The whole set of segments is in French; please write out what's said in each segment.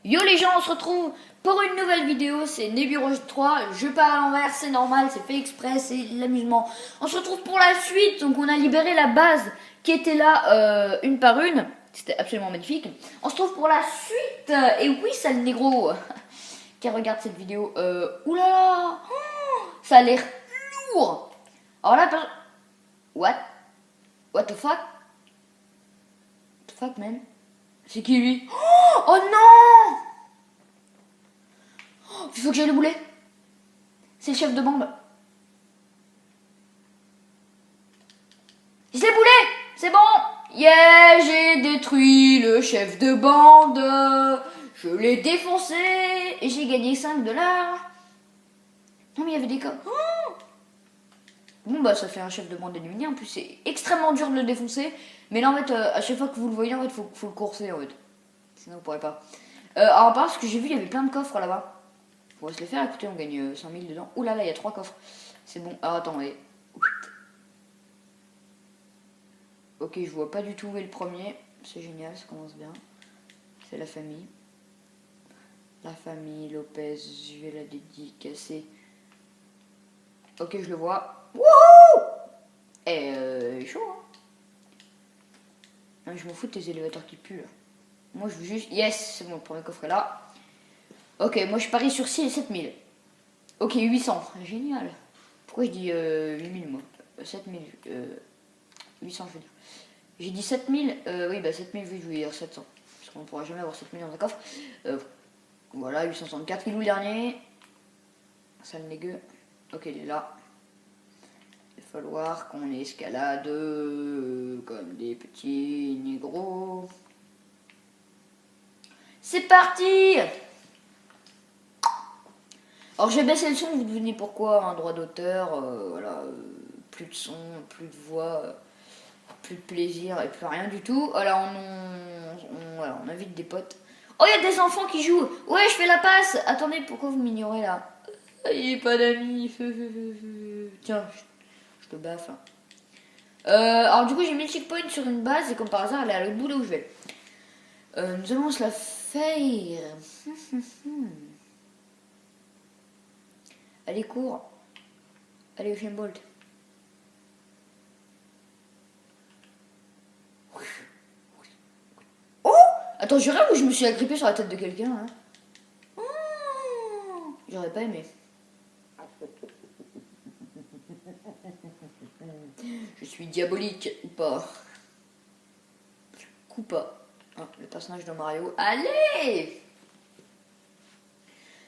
Yo les gens, on se retrouve pour une nouvelle vidéo, c'est Neburos 3, je pars à l'envers, c'est normal, c'est fait exprès, c'est l'amusement. On se retrouve pour la suite, donc on a libéré la base qui était là une par une, c'était absolument magnifique. On se retrouve pour la suite, et oui, sale négro qui regarde cette vidéo, oulala, ça a l'air lourd. Alors là, what the fuck? What the fuck man? C'est qui lui? Oh non! Il faut que j'aille le boulet. C'est le chef de bande. Je l'ai boulé. C'est bon. Yeah, j'ai détruit le chef de bande. Je l'ai défoncé. Et j'ai gagné 5 dollars. Non mais il y avait des cas. Oh bon bah ça fait un chef de bande éliminé. En plus c'est extrêmement dur de le défoncer. Mais là en fait à chaque fois que vous le voyez en fait faut le courser en fait. Sinon vous pourrez pas. Alors parce que j'ai vu il y avait plein de coffres là-bas. On va se les faire, écoutez, on gagne 5000 dedans. Ouh là là, il y a 3 coffres. C'est bon. Alors attendez. Ok, je vois pas du tout où est le premier. C'est génial, ça commence bien. C'est la famille. La famille Lopez, je vais la dédicacer. Ok, je le vois. Wouhou! Chaud, hein. Non, je m'en fous de tes élévateurs qui puent, là. Moi, je veux juste... Yes, c'est bon, le premier coffre est là. Ok, moi, je parie sur 6 et 7000. Ok, 800. Génial. Pourquoi je dis 8000 moi 7000 800 je veux dire. J'ai dit 7000 oui bah 7000 oui je voulais dire 700. Parce qu'on ne pourra jamais avoir 7000 dans un coffre. Voilà 864 il est où le dernier. Sale négueux. Ok il est là. Il va falloir qu'on escalade comme des petits négros. C'est parti. Alors j'ai baissé le son, vous devinez pourquoi, un droit d'auteur, voilà, plus de son, plus de voix, plus de plaisir et plus rien du tout. Alors voilà, on invite des potes. Oh, il y a des enfants qui jouent. Ouais, je fais la passe. Attendez, pourquoi vous m'ignorez là? Il n'y a pas d'amis. Tiens, je te baffe. Alors du coup, j'ai mis le checkpoint sur une base et comme par hasard, elle est à l'autre bout là où je vais. Nous allons se la faire. Allez, cours. Allez, Usain Bolt. Oh! Attends, je rêve ou je me suis agrippé sur la tête de quelqu'un, hein? Oh, j'aurais pas aimé. Je suis diabolique ou pas? Koopa. Ah, le personnage de Mario. Allez!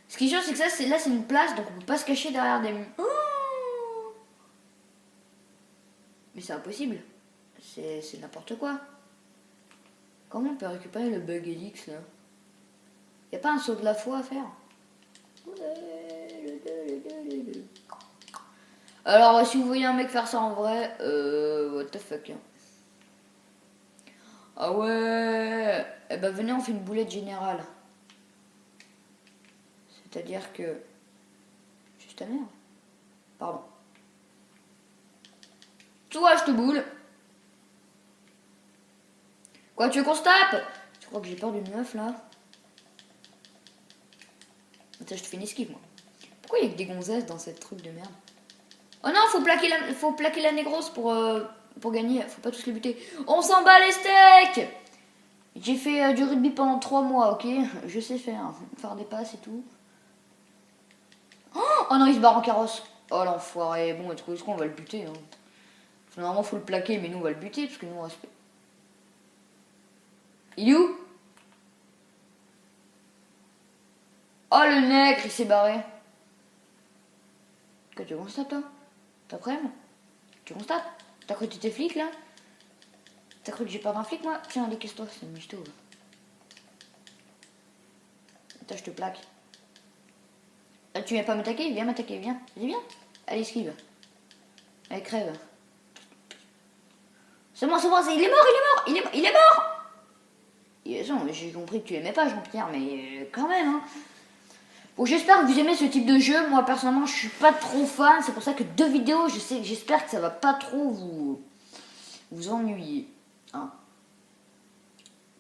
Ce qui est sûr, c'est que ça, là, c'est une place, donc on peut pas se cacher derrière des murs. Oh, mais c'est impossible. C'est n'importe quoi. Comment on peut récupérer le bug Helix, là? Y a pas un saut de la foi à faire? Alors, si vous voyez un mec faire ça en vrai, what the fuck, hein. Ah ouais. Eh ben, venez, on fait une boulette générale. C'est-à-dire que... Juste ta mère. Pardon. Toi, je te boule. Quoi, tu veux qu'on se tape? Tu crois que j'ai peur d'une meuf, là? Attends, je te fais une esquive, moi. Pourquoi il y a que des gonzesses dans cette truc de merde? Oh non, faut plaquer la négros pour gagner. Faut pas tous les buter. On s'en bat les steaks! J'ai fait du rugby pendant 3 mois, ok? Je sais faire des passes et tout. Oh non, il se barre en carrosse. Oh l'enfoiré. Bon, est-ce qu'on va le buter, hein? Normalement, faut le plaquer, mais nous, on va le buter, parce que nous, on reste... Il est où? Oh, le nègre, il s'est barré. Que tu constates, toi? T'as prêt? Tu constates? T'as cru que tu étais flic, là? T'as cru que j'ai peur d'un flic, moi? Tiens, décaisse-toi, c'est une michto. Attends, je te plaque. Tu viens pas m'attaquer? Viens m'attaquer, viens. Vas-y, viens. Allez, esquive. Allez, crève. C'est bon, il est mort. Il est mort. J'ai compris que tu aimais pas Jean-Pierre, mais quand même, hein. Bon, j'espère que vous aimez ce type de jeu. Moi, personnellement, je suis pas trop fan. C'est pour ça que 2 vidéos, j'espère que ça va pas trop vous ennuyer. Hein.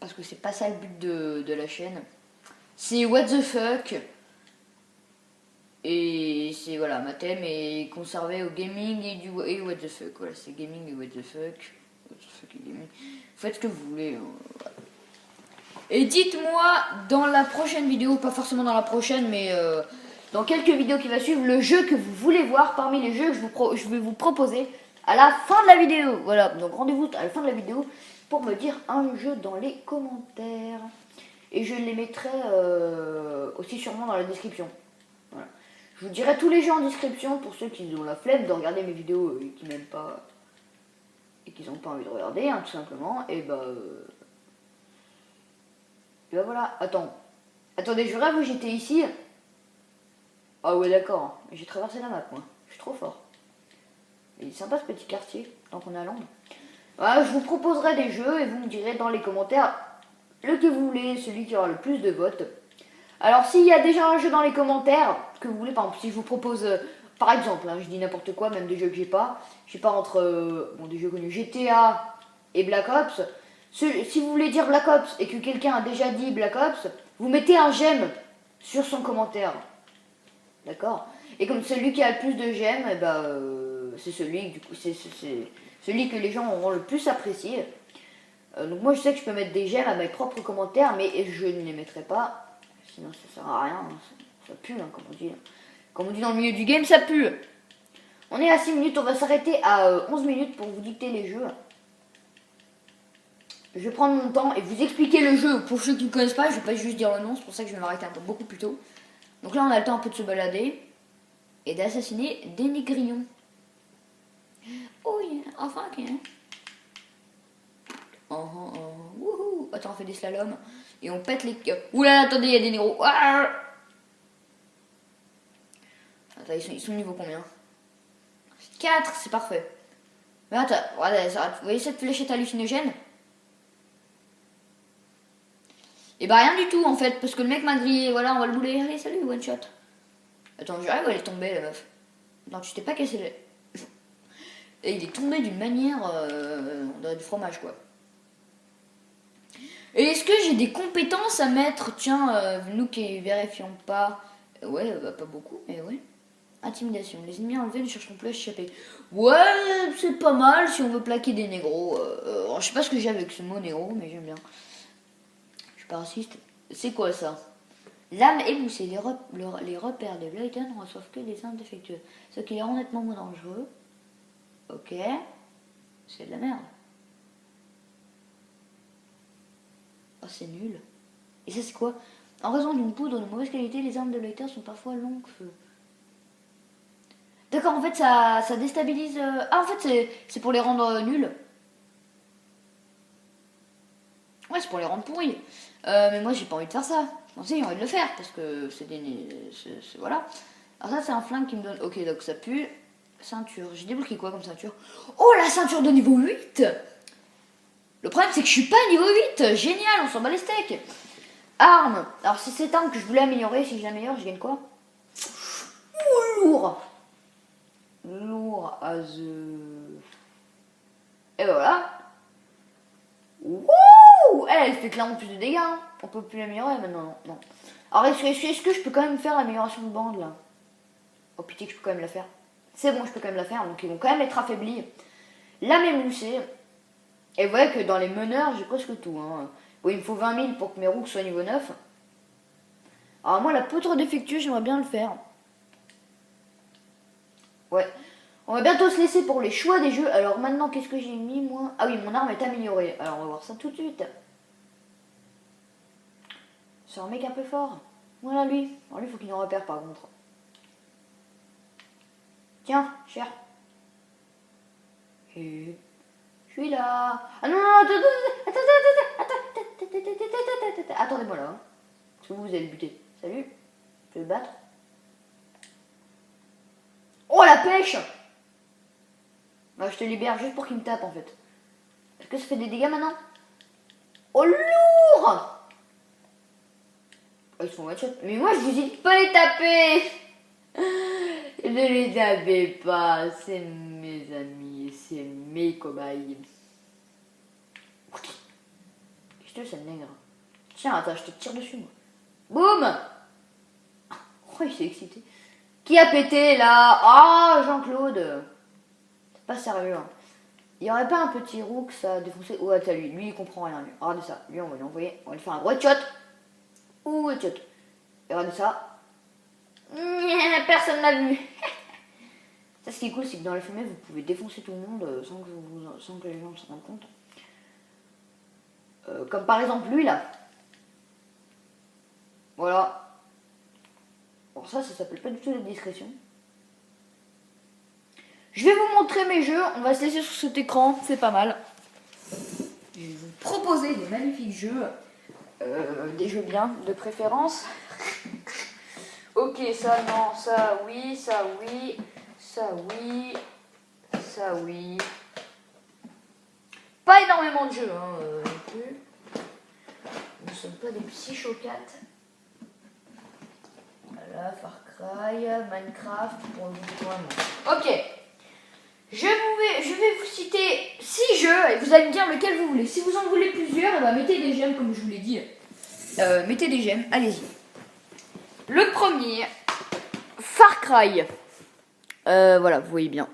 Parce que c'est pas ça le but de la chaîne. C'est what the fuck. Et c'est voilà, ma thème est conservé au gaming et what the fuck. Voilà, c'est gaming et what the fuck. What the fuck et gaming. Faites ce que vous voulez. Voilà. Et dites-moi dans la prochaine vidéo, pas forcément dans la prochaine, mais dans quelques vidéos qui va suivre, le jeu que vous voulez voir parmi les jeux que je vais vous proposer à la fin de la vidéo. Voilà, donc rendez-vous à la fin de la vidéo pour me dire un jeu dans les commentaires. Et je les mettrai aussi sûrement dans la description. Voilà. Je vous dirai tous les jeux en description pour ceux qui ont la flemme de regarder mes vidéos et qui n'aiment pas et qui n'ont pas envie de regarder, hein, tout simplement. Et bah, voilà. Attendez, je rêve où j'étais ici. Ah ouais, d'accord. J'ai traversé la map, moi. Je suis trop fort. Il est sympa ce petit quartier, tant qu'on est à Londres. Voilà, je vous proposerai des jeux et vous me direz dans les commentaires le que vous voulez, celui qui aura le plus de votes. Alors s'il y a déjà un jeu dans les commentaires que vous voulez, par exemple si je vous propose, par exemple, hein, je dis n'importe quoi, même des jeux que j'ai pas entre des jeux connus, GTA et Black Ops. Si vous voulez dire Black Ops et que quelqu'un a déjà dit Black Ops, vous mettez un j'aime sur son commentaire. D'accord? Et comme celui qui a le plus de j'aime, eh ben, c'est celui, du coup, c'est celui que les gens auront le plus apprécié. Donc moi je sais que je peux mettre des j'aime à mes propres commentaires, mais je ne les mettrai pas. Sinon ça sert à rien, ça pue, hein, comme on dit. Comme on dit dans le milieu du game, ça pue. On est à 6 minutes, on va s'arrêter à 11 minutes pour vous dicter les jeux. Je vais prendre mon temps et vous expliquer le jeu. Pour ceux qui ne connaissent pas, je vais pas juste dire le nom, c'est pour ça que je vais m'arrêter un peu beaucoup plus tôt. Donc là on a le temps un peu de se balader et d'assassiner des négrillons. Oh yeah, enfin ok. Wouhou. Attends, on fait des slaloms et on pète les... Oula, attendez, il y a des négros. Ah. Attends, ils sont niveau combien? 4, c'est parfait. Mais attends, voilà, vous voyez cette fléchette hallucinogène? Et bah rien du tout en fait, parce que le mec m'a grillé, voilà, on va le bouler. Allez, salut, one shot. Attends, je rêve, elle est tombée la meuf. Non, tu t'es pas cassé le... Et il est tombé d'une manière... on dirait du fromage quoi. Et est-ce que j'ai des compétences à mettre? Tiens, nous qui vérifions pas... Ouais, bah, pas beaucoup, mais ouais. Intimidation. Les ennemis enlevés ne chercheront plus à s'échapper. Ouais, c'est pas mal si on veut plaquer des négros. Je sais pas ce que j'ai avec ce mot négro, mais j'aime bien. Je suis pas raciste. C'est quoi ça? L'âme émoussée. Les repères de Blayton ne reçoivent que des armes défectueuses. Ce qui les rend nettement moins dangereux. Ok. C'est de la merde. Oh, c'est nul. Et ça, c'est quoi? En raison d'une poudre de mauvaise qualité, les armes de Blayton sont parfois longues feu. D'accord, en fait, ça déstabilise... Ah, en fait, c'est pour les rendre nuls. Ouais, c'est pour les rendre pourris. Mais moi, j'ai pas envie de faire ça. Non, si, j'ai envie de le faire, parce que c'est des... Voilà. Alors ça, c'est un flingue qui me donne... Ok, donc ça pue. Ceinture. J'ai débloqué quoi comme ceinture? Oh, la ceinture de niveau 8. Le problème, c'est que je suis pas niveau 8. Génial, on s'en bat les steaks. Arme. Alors, c'est cette arme que je voulais améliorer. Si je l'améliore, je gagne quoi? Lourd. Lourd as... Et voilà. Wouh! Elle fait clairement plus de dégâts. Hein. On peut plus l'améliorer maintenant. Non. Alors, est-ce que je peux quand même faire l'amélioration de bande là? Oh pitié que je peux quand même la faire. C'est bon, je peux quand même la faire. Donc, ils vont quand même être affaiblis. Lame émoussée. Et vous voyez que dans les meneurs, j'ai presque tout. Hein. Bon, il me faut 20 000 pour que mes roues soient niveau 9. Alors, moi, la poutre défectueuse, j'aimerais bien le faire. Ouais. On va bientôt se laisser pour les choix des jeux. Alors maintenant, qu'est-ce que j'ai mis moi? Ah oui, mon arme est améliorée. Alors on va voir ça tout de suite. C'est un mec un peu fort. Voilà lui. Alors lui, il faut qu'il nous repère par contre. Tiens, cher. Et... je suis là. Ah non, non, attendez-moi là. Parce que vous allez le buter. Salut. Je vais le battre. Oh la pêche! Bah, je te libère juste pour qu'il me tape en fait. Est-ce que ça fait des dégâts maintenant? Oh lourd! Oh, ils sont one shot. Mais moi je vous dis de pas les taper! Ne les tapez pas, c'est mes amis, c'est mes cobayes. Je te le nègre. Tiens, attends, je te tire dessus moi. Boum. Oh, il s'est excité. Qui a pété là? Ah, Jean-Claude. C'est pas sérieux. Hein. Il y aurait pas un petit roux que ça a défoncé? Oh, attends, lui il comprend rien. Lui. Regardez ça. Lui, on va lui envoyer. On va lui faire un gros headshot. Ouh, headshot. Et regardez ça. Personne n'a vu. Ça, ce qui est cool, c'est que dans la fumée, vous pouvez défoncer tout le monde sans que les gens se rendent compte. Comme par exemple lui là. Voilà. Bon, ça s'appelle pas du tout la discrétion. Je vais vous montrer mes jeux. On va se laisser sur cet écran. C'est pas mal. Je vais vous proposer des magnifiques jeux. Des jeux bien, de préférence. Ok, ça non, ça oui, ça oui, ça oui, ça oui. Pas énormément de jeux, hein, non plus. Nous ne sommes pas des psychocates. Voilà, Far Cry, Minecraft, pour vraiment. Ok. Je vais vous citer 6 jeux et vous allez me dire lequel vous voulez. Si vous en voulez plusieurs, bah, mettez des j'aime comme je vous l'ai dit. Mettez des j'aime, allez-y. Le premier, Far Cry. Voilà, vous voyez bien.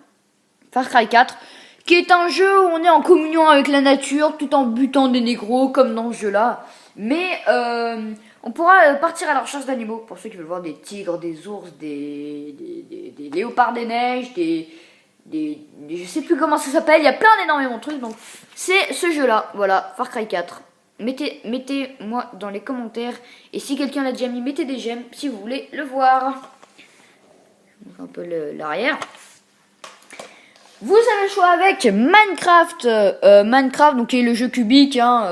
Far Cry 4, qui est un jeu où on est en communion avec la nature tout en butant des négros comme dans ce jeu-là. Mais on pourra partir à la recherche d'animaux pour ceux qui veulent voir des tigres, des ours, des léopards des neiges, je sais plus comment ça s'appelle. Il y a plein d'énormément de trucs. Donc c'est ce jeu-là. Voilà, Far Cry 4. Mettez-moi dans les commentaires. Et si quelqu'un l'a déjà mis, mettez des j'aime si vous voulez le voir. Je vous montre un peu l'arrière. Vous avez le choix avec Minecraft. Minecraft, donc qui est le jeu cubique. Hein,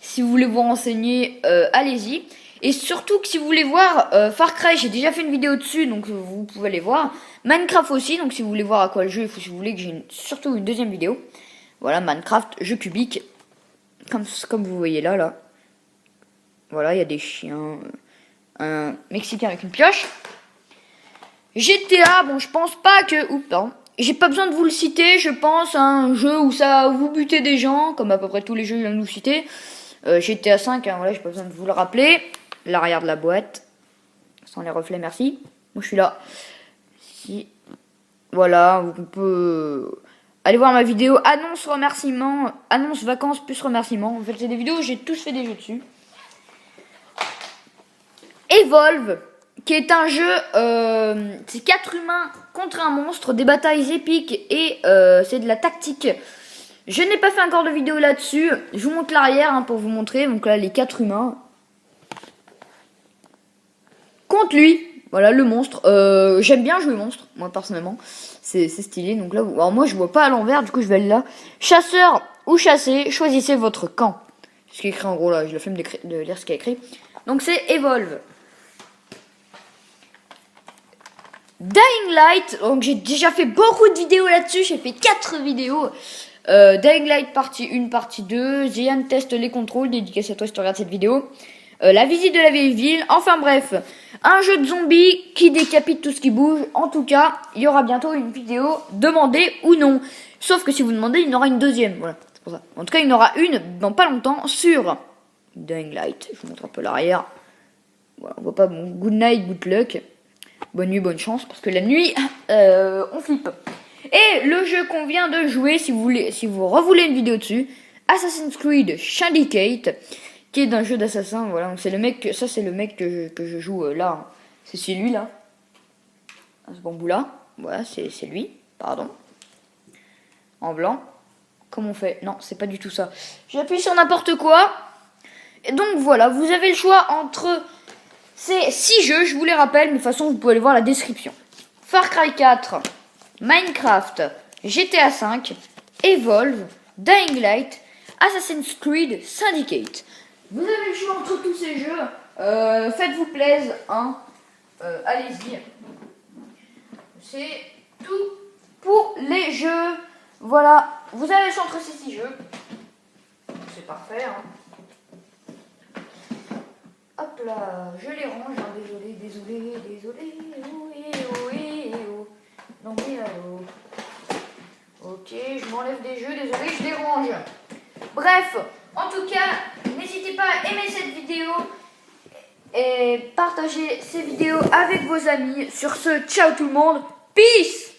si vous voulez vous renseigner, allez-y. Et surtout que si vous voulez voir Far Cry, j'ai déjà fait une vidéo dessus, donc vous pouvez aller voir. Minecraft aussi, donc si vous voulez voir à quoi le jeu, si vous voulez que j'ai surtout une deuxième vidéo. Voilà, Minecraft, jeu cubique. Comme vous voyez là. Voilà, il y a des chiens. Un Mexicain avec une pioche. GTA, bon, je pense pas que... Oups, pardon. J'ai pas besoin de vous le citer, je pense à un jeu où ça vous butez des gens, comme à peu près tous les jeux que je viens de vous citer. GTA 5, hein, voilà, j'ai pas besoin de vous le rappeler. L'arrière de la boîte. Sans les reflets, merci. Moi, je suis là. Si. Voilà, on peut... Allez voir ma vidéo annonce remerciements, annonce vacances plus remerciements. En fait, c'est des vidéos où j'ai tous fait des jeux dessus. Evolve, qui est un jeu, c'est 4 humains contre un monstre, des batailles épiques et c'est de la tactique. Je n'ai pas fait encore de vidéo là-dessus. Je vous montre l'arrière hein, pour vous montrer. Donc là, les 4 humains. Contre lui. Voilà, le monstre. J'aime bien jouer monstre, moi personnellement. C'est stylé. Donc là, alors moi, je vois pas à l'envers. Du coup, je vais aller là. Chasseur ou chassé, choisissez votre camp. C'est ce qui est écrit en gros là. J'ai la flemme de lire ce qui est écrit. Donc c'est Evolve. Dying Light. Donc j'ai déjà fait beaucoup de vidéos là-dessus. J'ai fait 4 vidéos. Dying Light partie 1, partie 2. Zian teste les contrôles. Dédicace à toi si tu regardes cette vidéo. La visite de la vieille ville. Enfin bref. Un jeu de zombies qui décapite tout ce qui bouge. En tout cas, il y aura bientôt une vidéo demandée ou non. Sauf que si vous demandez, il y en aura une deuxième. Voilà, c'est pour ça. En tout cas, il y en aura une dans pas longtemps sur Dying Light. Je vous montre un peu l'arrière. Voilà, on voit pas mon good night, good luck. Bonne nuit, bonne chance. Parce que la nuit, on flippe. Et le jeu qu'on vient de jouer, si vous revoulez une vidéo dessus, Assassin's Creed Syndicate, qui est un jeu d'assassin. Voilà, donc c'est le mec, ça c'est le mec que je joue là. C'est celui là, ce bambou là. Voilà, c'est lui. Pardon. En blanc. Comment on fait? Non, c'est pas du tout ça. J'appuie sur n'importe quoi. Et donc voilà, vous avez le choix entre ces 6 jeux. Je vous les rappelle, mais de toute façon vous pouvez aller voir la description. Far Cry 4, Minecraft, GTA 5, Evolve, Dying Light, Assassin's Creed Syndicate. Vous avez le choix entre tous ces jeux. Faites-vous plaisir, hein. Allez-y. C'est tout pour les jeux. Voilà. Vous avez le choix entre ces 6 jeux. C'est parfait, hein. Hop là, je les range. Hein. Désolé. Oh. Non mais allô. Ok, je m'enlève des jeux. Désolé, je les range. Bref. En tout cas, n'hésitez pas à aimer cette vidéo. et partagez ces vidéos avec vos amis. Sur ce, ciao tout le monde. Peace!